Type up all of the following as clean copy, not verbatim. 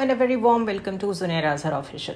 and a very warm welcome to Zunaira Azhar Official.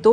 2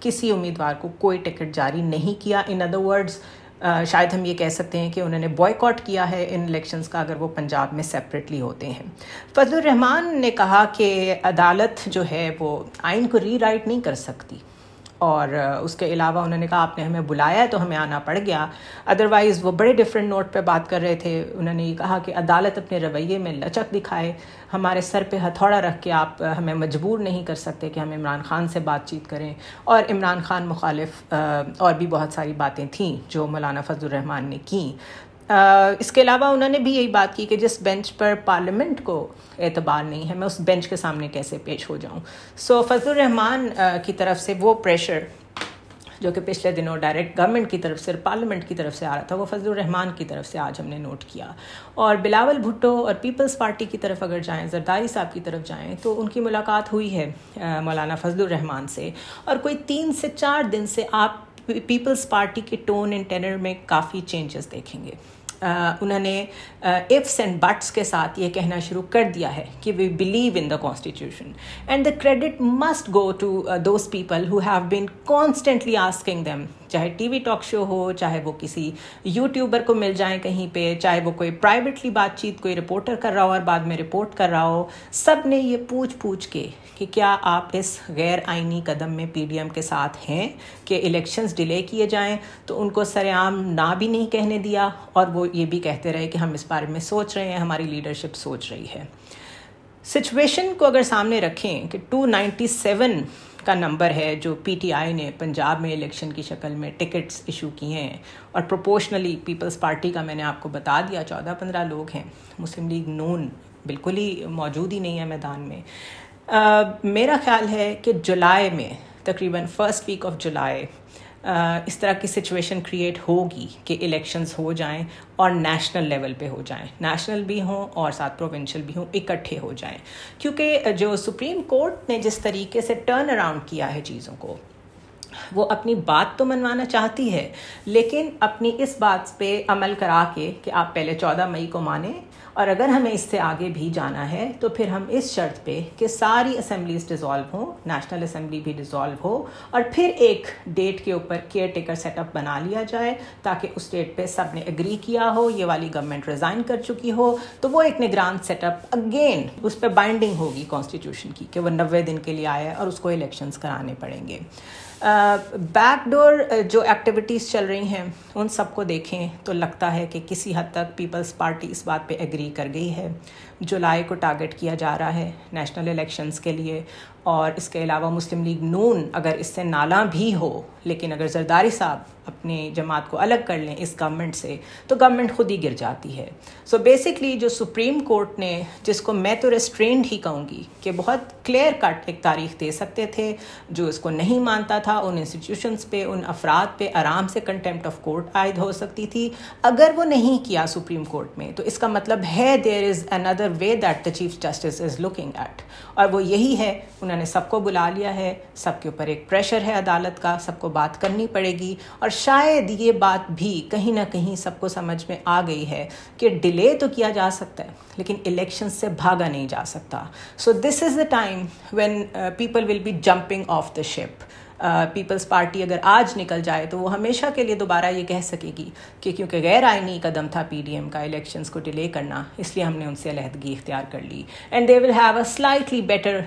کسی امیدوار کو کوئی ٹکٹ جاری نہیں کیا. ان ادر ورڈز شاید ہم یہ کہہ سکتے ہیں کہ انہوں نے بوائیکاٹ کیا ہے ان الیکشنز کا اگر وہ پنجاب میں سیپریٹلی ہوتے ہیں. فضل الرحمان نے کہا کہ عدالت جو ہے وہ آئین کو ری رائٹ نہیں کر سکتی, اور اس کے علاوہ انہوں نے کہا آپ نے ہمیں بلایا ہے تو ہمیں آنا پڑ گیا. ادروائز وہ بڑے ڈفرینٹ نوٹ پہ بات کر رہے تھے. انہوں نے یہ کہا کہ عدالت اپنے رویے میں لچک دکھائے, ہمارے سر پہ ہتھوڑا رکھ کے آپ ہمیں مجبور نہیں کر سکتے کہ ہم عمران خان سے بات چیت کریں. اور عمران خان مخالف اور بھی بہت ساری باتیں تھیں جو مولانا فضل الرحمان نے کیں. اس کے علاوہ انہوں نے بھی یہی بات کی کہ جس بینچ پر پارلیمنٹ کو اعتبار نہیں ہے میں اس بینچ کے سامنے کیسے پیش ہو جاؤں. سو فضل الرحمان کی طرف سے وہ پریشر جو کہ پچھلے دنوں ڈائریکٹ گورنمنٹ کی طرف سے اور پارلیمنٹ کی طرف سے آ رہا تھا, وہ فضل الرحمان کی طرف سے آج ہم نے نوٹ کیا. اور بلاول بھٹو اور پیپلز پارٹی کی طرف اگر جائیں, زرداری صاحب کی طرف جائیں, تو ان کی ملاقات ہوئی ہے مولانا فضل الرحمان سے, اور کوئی 3 سے 4 دن سے آپ پیپلز پارٹی کے ٹون اینڈ ٹینر میں کافی چینجز دیکھیں گے. انہوں نے ifs اینڈ بٹس کے ساتھ یہ کہنا شروع کر دیا ہے کہ we believe in the constitution and the credit must go to those people who have been constantly asking them, چاہے ٹی وی ٹاک شو ہو, چاہے وہ کسی یوٹیوبر کو مل جائیں کہیں پہ, چاہے وہ کوئی پرائیویٹلی بات چیت کوئی رپورٹر کر رہا ہو اور بعد میں رپورٹ کر رہا ہو. سب نے یہ پوچھ کے کہ کیا آپ اس غیر آئینی قدم میں پی ڈی ایم کے ساتھ ہیں کہ الیکشنز ڈیلے کیے جائیں, تو ان کو سر عام نہ بھی نہیں کہنے دیا, اور وہ یہ بھی کہتے رہے کہ ہم اس بارے میں سوچ رہے ہیں, ہماری لیڈرشپ سوچ رہی ہے. سچویشن کو اگر سامنے رکھیں کہ 297 کا نمبر ہے جو پی ٹی آئی نے پنجاب میں الیکشن کی شکل میں ٹکٹس ایشو کیے ہیں, اور پروپورشنلی پیپلز پارٹی کا میں نے آپ کو بتا دیا 14-15 لوگ ہیں, مسلم لیگ نون بالکل ہی موجود ہی نہیں ہے میدان میں. میرا خیال ہے کہ جولائی میں تقریباً فرسٹ ویک آف جولائی اس طرح کی سچویشن کریٹ ہوگی کہ الیکشنز ہو جائیں اور نیشنل لیول پہ ہو جائیں, نیشنل بھی ہوں اور ساتھ پروونشل بھی ہوں, اکٹھے ہو جائیں. کیونکہ جو سپریم کورٹ نے جس طریقے سے ٹرن اراؤنڈ کیا ہے چیزوں کو, وہ اپنی بات تو منوانا چاہتی ہے, لیکن اپنی اس بات پہ عمل کرا کے کہ آپ پہلے 14 مئی کو مانیں, اور اگر ہمیں اس سے آگے بھی جانا ہے تو پھر ہم اس شرط پہ کہ ساری اسمبلیز ڈیزالو ہوں, نیشنل اسمبلی بھی ڈیزالو ہو, اور پھر ایک ڈیٹ کے اوپر کیئر ٹیکر سیٹ اپ بنا لیا جائے تاکہ اس ڈیٹ پہ سب نے اگری کیا ہو, یہ والی گورنمنٹ ریزائن کر چکی ہو, تو وہ ایک نگران سیٹ اپ اگین اس پہ بائنڈنگ ہوگی کانسٹیٹیوشن کی کہ وہ 90 دن کے لیے آئے اور اس کو الیکشنز کرانے پڑیں گے. بیک ڈور جو ایکٹیویٹیز چل رہی ہیں ان سب کو دیکھیں تو لگتا ہے کہ کسی حد تک پیپلز پارٹی اس بات پہ ایگری کر گئی ہے. جولائی کو ٹارگٹ کیا جا رہا ہے نیشنل الیکشنز کے لیے, اور اس کے علاوہ مسلم لیگ نون اگر اس سے نالاں بھی ہو, لیکن اگر زرداری صاحب اپنی جماعت کو الگ کر لیں اس گورنمنٹ سے تو گورنمنٹ خود ہی گر جاتی ہے. سو بیسکلی جو سپریم کورٹ نے, جس کو میں تو ریسٹرینڈ ہی کہوں گی کہ بہت کلیئر کٹ ایک تاریخ دے سکتے تھے, جو اس کو نہیں مانتا تھا ان انسٹیٹیوشنز پہ, ان افراد پہ آرام سے کنٹیمپٹ آف کورٹ عائد ہو سکتی تھی. اگر وہ نہیں کیا سپریم کورٹ میں تو اس کا مطلب ہے there is under way that the chief justice is looking at, اور وہ یہی ہے. انہوں نے سب کو بلا لیا ہے, سب کے اوپر ایک پریشر ہے عدالت کا, سب کو بات کرنی پڑے گی, اور شاید یہ بات بھی کہیں نہ کہیں سب کو سمجھ میں آ گئی ہے کہ ڈیلے تو کیا جا سکتا ہے لیکن الیکشن سے بھاگا نہیں جا سکتا. So this is the time when people will be jumping off the ship. Peoples Party اگر آج نکل جائے تو وہ ہمیشہ کے لیے دوبارہ یہ کہہ سکے گی کہ کیونکہ غیر آئینی قدم تھا پی ڈی ایم کا الیکشنز کو ڈیلے کرنا, اس لیے ہم نے ان سے علیحدگی اختیار کر لی, and they will have a slightly better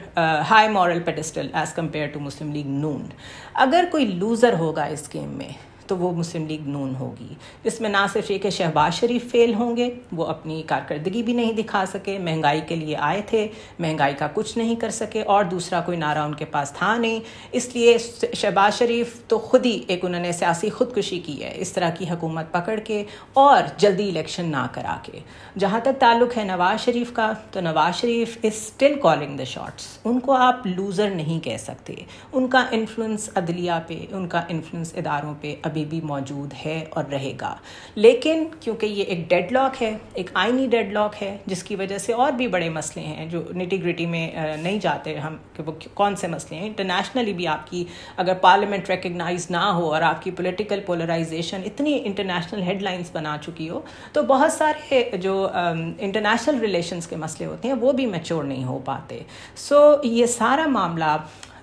high moral pedestal as compare to Muslim League نون. اگر کوئی لوزر ہوگا اس گیم میں تو وہ مسلم لیگ نون ہوگی, جس میں نہ صرف یہ کہ شہباز شریف فیل ہوں گے, وہ اپنی کارکردگی بھی نہیں دکھا سکے, مہنگائی کے لیے آئے تھے, مہنگائی کا کچھ نہیں کر سکے, اور دوسرا کوئی نعرہ ان کے پاس تھا نہیں, اس لیے شہباز شریف تو خود ہی ایک انہوں نے سیاسی خودکشی کی ہے اس طرح کی حکومت پکڑ کے اور جلدی الیکشن نہ کرا کے. جہاں تک تعلق ہے نواز شریف کا, تو Nawaz Sharif is still calling the shots. ان کو آپ لوزر نہیں کہہ سکتے, ان کا انفلوئنس عدلیہ پہ, ان کا انفلوئنس اداروں پہ ابھی بھی موجود ہے اور رہے گا. لیکن کیونکہ یہ ایک ڈیڈ لاک ہے, ایک آئینی ڈیڈ لاک ہے, جس کی وجہ سے اور بھی بڑے مسئلے ہیں جو نیٹی گریٹی میں نہیں جاتے ہم کہ وہ کون سے مسئلے ہیں. انٹرنیشنلی بھی آپ کی اگر پارلیمنٹ ریکگنائز نہ ہو اور آپ کی پولیٹیکل پولرائزیشن اتنی انٹرنیشنل ہیڈ لائنز بنا چکی ہو, تو بہت سارے جو انٹرنیشنل ریلیشنز کے مسئلے ہوتے ہیں وہ بھی میچور نہیں ہو پاتے. سو یہ سارا معاملہ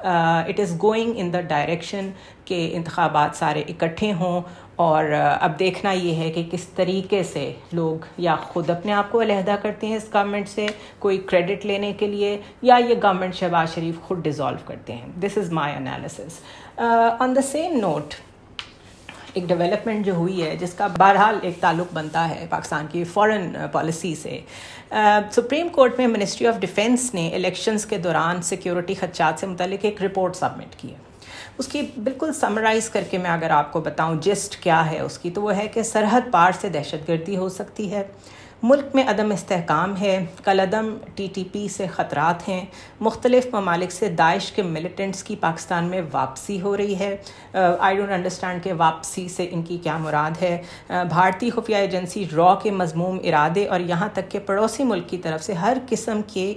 it is going in the direction کہ انتخابات سارے اکٹھے ہوں، اور اب دیکھنا یہ ہے کہ کس طریقے سے لوگ یا خود اپنے آپ کو علیحدہ کرتے ہیں اس گورنمنٹ سے کوئی کریڈٹ لینے کے لیے، یا یہ گورنمنٹ شہباز شریف خود ڈیزالو کرتے ہیں. This is my analysis. On the same note, ایک ڈیولپمنٹ جو ہوئی ہے جس کا بہرحال ایک تعلق بنتا ہے پاکستان کی فارن پالیسی سے، سپریم کورٹ میں منسٹری آف ڈیفینس نے الیکشنز کے دوران سیکیورٹی خدشات سے متعلق ایک رپورٹ سبمٹ کی ہے. اس کی بالکل سمرائز کر کے میں اگر آپ کو بتاؤں جسٹ کیا ہے اس کی، تو وہ ہے کہ سرحد پار سے دہشت گردی ہو سکتی ہے، ملک میں عدم استحکام ہے، کالعدم TTP سے خطرات ہیں، مختلف ممالک سے داعش کے ملیٹنٹس کی پاکستان میں واپسی ہو رہی ہے. آئی ڈونٹ انڈرسٹینڈ کہ واپسی سے ان کی کیا مراد ہے. بھارتی خفیہ ایجنسی را کے مذموم ارادے اور یہاں تک کہ پڑوسی ملک کی طرف سے ہر قسم کے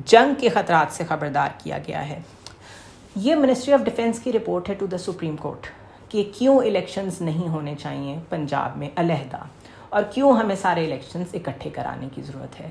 جنگ کے خطرات سے خبردار کیا گیا ہے. یہ منسٹری آف ڈیفینس کی رپورٹ ہے ٹو دا سپریم کورٹ کہ کیوں الیکشنز نہیں ہونے چاہیے پنجاب میں علیحدہ، اور کیوں ہمیں سارے الیکشنز اکٹھے کرانے کی ضرورت ہے.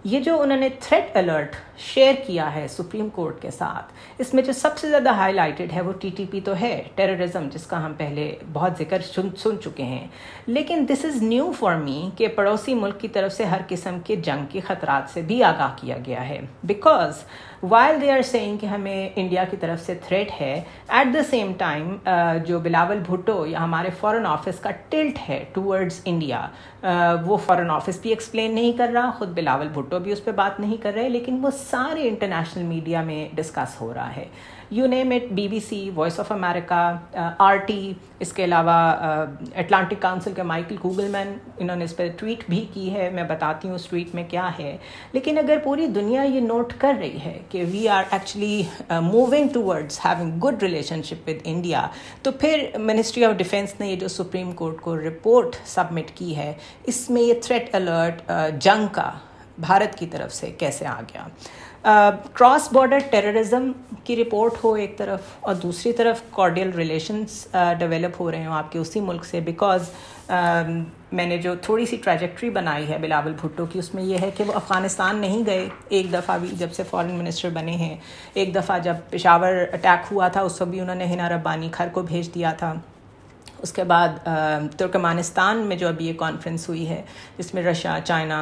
یہ جو انہوں نے تھریٹ الرٹ شیئر کیا ہے سپریم کورٹ کے ساتھ، اس میں جو سب سے زیادہ ہائی لائٹڈ ہے وہ TTP تو ہے، ٹیررزم، جس کا ہم پہلے بہت ذکر سن چکے ہیں. لیکن دس از نیو فار می کہ پڑوسی ملک کی طرف سے ہر قسم کے جنگ کے خطرات سے بھی آگاہ کیا گیا ہے. Because while they are saying کہ ہمیں انڈیا کی طرف سے تھریٹ ہے، ایٹ دا سیم ٹائم جو بلاول بھٹو یا ہمارے فارن آفس کا ٹلٹ ہے ٹورڈز انڈیا، وہ فارن آفس بھی ایکسپلین نہیں کر رہا، خود بلاول بھٹو بھی اس پہ بات نہیں کر رہے، لیکن وہ سارے انٹرنیشنل میڈیا میں ڈسکس ہو رہا ہے. You name it, BBC، voice of America, RT، اس کے علاوہ اٹلانٹک کاؤنسل کے مائیکل کوگلمین، انہوں نے اس پہ ٹویٹ بھی کی ہے. میں بتاتی ہوں اس ٹویٹ میں کیا ہے. لیکن اگر پوری دنیا یہ نوٹ کر رہی ہے کہ we are actually moving towards having good relationship with India, تو پھر منسٹری آف ڈیفینس نے یہ جو سپریم کورٹ کو رپورٹ سبمٹ کی ہے، اس میں یہ تھریٹ الرٹ جنگ کا بھارت کی طرف سے کیسے آ گیا. کراس بارڈر ٹیررزم کی رپورٹ ہو ایک طرف، اور دوسری طرف کارڈیل ریلیشنز ڈیولپ ہو رہے ہوں آپ کے اسی ملک سے. بیکاز میں نے جو تھوڑی سی ٹریجیکٹری بنائی ہے بلاول بھٹو کی، اس میں یہ ہے کہ وہ افغانستان نہیں گئے ایک دفعہ بھی جب سے فارن منسٹر بنے ہیں. ایک دفعہ جب پشاور اٹیک ہوا تھا اس وقت بھی انہوں نے ہنا ربانی گھر کو بھیج دیا تھا. اس کے بعد ترکمانستان میں جو ابھی یہ کانفرنس ہوئی ہے جس میں رشیا، چائنا،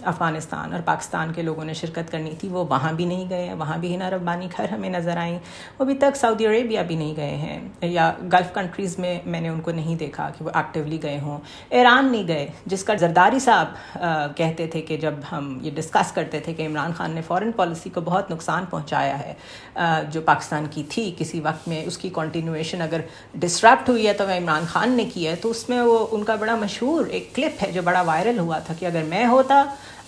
افغانستان اور پاکستان کے لوگوں نے شرکت کرنی تھی، وہ وہاں بھی نہیں گئے ہیں. وہاں بھی ہنا ربانی گھر ہمیں نظر آئیں. وہ ابھی تک سعودی عربیہ بھی نہیں گئے ہیں، یا گلف کنٹریز میں نے ان کو نہیں دیکھا کہ وہ ایکٹیولی گئے ہوں. ایران نہیں گئے، جس کا زرداری صاحب کہتے تھے کہ جب ہم یہ ڈسکس کرتے تھے کہ عمران خان نے فارن پالیسی کو بہت نقصان پہنچایا ہے جو پاکستان کی تھی کسی وقت میں، اس کی کنٹینویشن اگر ڈسرپٹ ہوئی ہے تو عمران خان نے کی ہے. تو اس میں وہ ان کا بڑا مشہور ایک کلپ ہے جو بڑا وائرل ہوا تھا کہ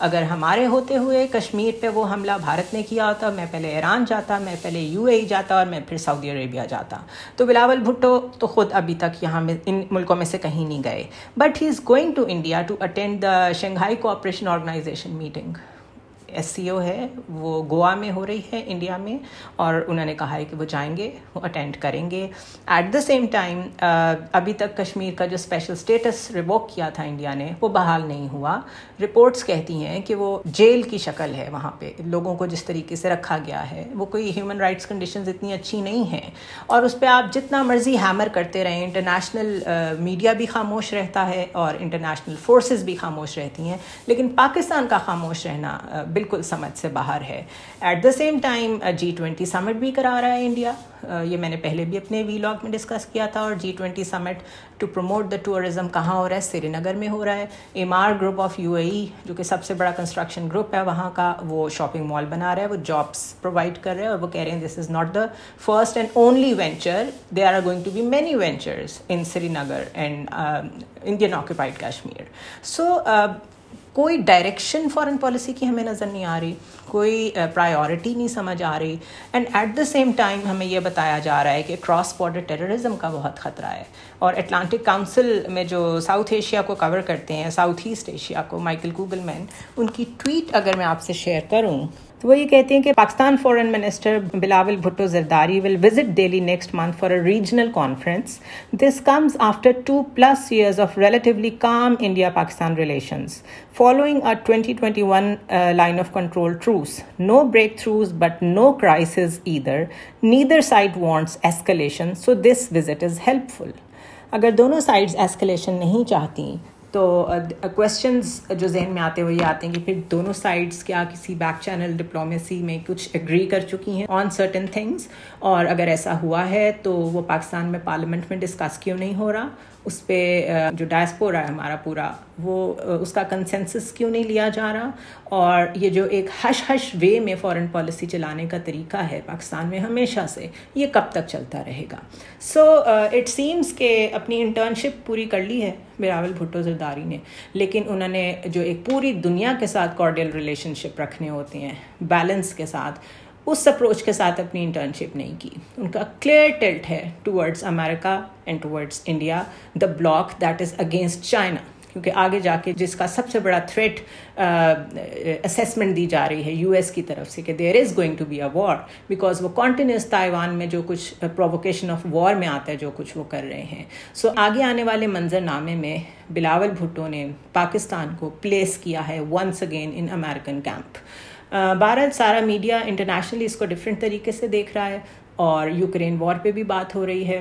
اگر ہمارے ہوتے ہوئے کشمیر پہ وہ حملہ بھارت نے کیا ہوتا، میں پہلے ایران جاتا، میں پہلے UAE جاتا، اور میں پھر سعودی عربیہ جاتا. تو بلاول بھٹو تو خود ابھی تک یہاں میں ان ملکوں میں سے کہیں نہیں گئے. But he is going to India to attend the Shanghai cooperation organisation meeting. SCO ہے وہ گوا میں ہو رہی ہے انڈیا میں، اور انہوں نے کہا ہے کہ وہ جائیں گے، وہ اٹینڈ کریں گے. ایٹ دا سیم ٹائم ابھی تک کشمیر کا جو اسپیشل اسٹیٹس ریووک کیا تھا انڈیا نے، وہ بحال نہیں ہوا. رپورٹس کہتی ہیں کہ وہ جیل کی شکل ہے، وہاں پہ لوگوں کو جس طریقے سے رکھا گیا ہے وہ کوئی ہیومن رائٹس کنڈیشنز اتنی اچھی نہیں ہیں، اور اس پہ آپ جتنا مرضی ہیمر کرتے رہیں، انٹرنیشنل میڈیا بھی خاموش رہتا ہے اور انٹرنیشنل فورسز بھی خاموش رہتی ہیں، لیکن پاکستان کا خاموش رہنا بالکل سمجھ سے باہر ہے. At the same time G20 summit بھی کرا رہا ہے انڈیا. یہ میں نے پہلے بھی اپنے ویلاگ میں ڈسکس کیا تھا. اور G20 summit to promote the tourism کہاں ہو رہا ہے؟ سری نگر میں ہو رہا ہے. ایمار گروپ آف UAE جو کہ سب سے بڑا کنسٹرکشن گروپ ہے وہاں کا، وہ شاپنگ مال بنا رہا ہے، وہ جابس پرووائڈ کر رہے ہیں، اور وہ کہہ رہے ہیں this is not the first and only venture, there are going to be many ventures in Srinagar and Indian occupied Kashmir. So کوئی ڈائریکشن فارن پالیسی کی ہمیں نظر نہیں آ رہی، کوئی پرائیورٹی نہیں سمجھ آ رہی. And at the same time ہمیں یہ بتایا جا رہا ہے کہ کراس بارڈر ٹیررزم کا بہت خطرہ ہے. اور اٹلانٹک کاؤنسل میں جو ساؤتھ ایشیا کو کور کرتے ہیں، ساؤتھ ایسٹ ایشیا کو، مائیکل کوگلمین، ان کی ٹویٹ اگر میں آپ سے شیئر کروں تو وہ یہ کہتے ہیں کہ Pakistan foreign minister Bilawal Bhutto Zardari will visit Delhi next month for a regional conference. This comes after 2+ years of relatively calm India-Pakistan relations, following a 2021 line of control truce. No breakthroughs, but no crisis either. Neither side wants escalation, so this visit is helpful. اگر دونوں sides escalation نہیں چاہتی تو questions جو ذہن میں آتے ہوئے یہ آتے ہیں کہ پھر دونوں سائڈز کیا کسی بیک چینل ڈپلومیسی میں کچھ ایگری کر چکی ہیں آن سرٹن تھنگس، اور اگر ایسا ہوا ہے تو وہ پاکستان میں پارلیمنٹ میں ڈسکس کیوں نہیں ہو رہا، اس پہ جو ڈائسپورا ہے ہمارا پورا وہ اس کا کنسنسس کیوں نہیں لیا جا رہا، اور یہ جو ایک ہش ہش وے میں فارن پالیسی چلانے کا طریقہ ہے پاکستان میں ہمیشہ سے، یہ کب تک چلتا رہے گا. سو اٹ سیمس کہ اپنی انٹرنشپ پوری کر لی ہے بلاول بھٹو زرداری نے، لیکن انہوں نے جو ایک پوری دنیا کے ساتھ کارڈیل ریلیشن شپ رکھنے ہوتے ہیں بیلنس کے ساتھ، اس اپروچ کے ساتھ اپنی انٹرنشپ نہیں کی. ان کا کلیئر ٹلٹ ہے towards America and towards India, the block that is against China, کیونکہ آگے جا کے جس کا سب سے بڑا تھریٹ اسیسمنٹ دی جا رہی ہے یو ایس کی طرف سے کہ there is going to be a war, because وہ کانٹینیوس تائیوان میں جو کچھ پرووکیشن آف وار میں آتا ہے جو کچھ وہ کر رہے ہیں. سو آگے آنے والے منظر نامے میں بلاول بھٹو نے پاکستان کو پلیس کیا ہے once again in American camp. بہرحال سارا میڈیا انٹرنیشنلی اس کو ڈفرینٹ طریقے سے دیکھ رہا ہے، اور یوکرین وار پہ بھی بات ہو رہی ہے.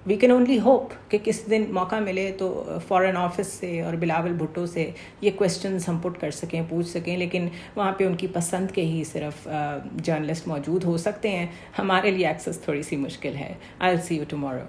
وی کین اونلی ہوپ کہ کس دن موقع ملے تو فارن آفس سے اور بلاول بھٹو سے یہ کویسچنز ہم پٹ کر سکیں، پوچھ سکیں، لیکن وہاں پہ ان کی پسند کے ہی صرف جرنلسٹ موجود ہو سکتے ہیں. ہمارے لیے ایکسیس تھوڑی سی مشکل ہے. آئی ول سی یو ٹمارو.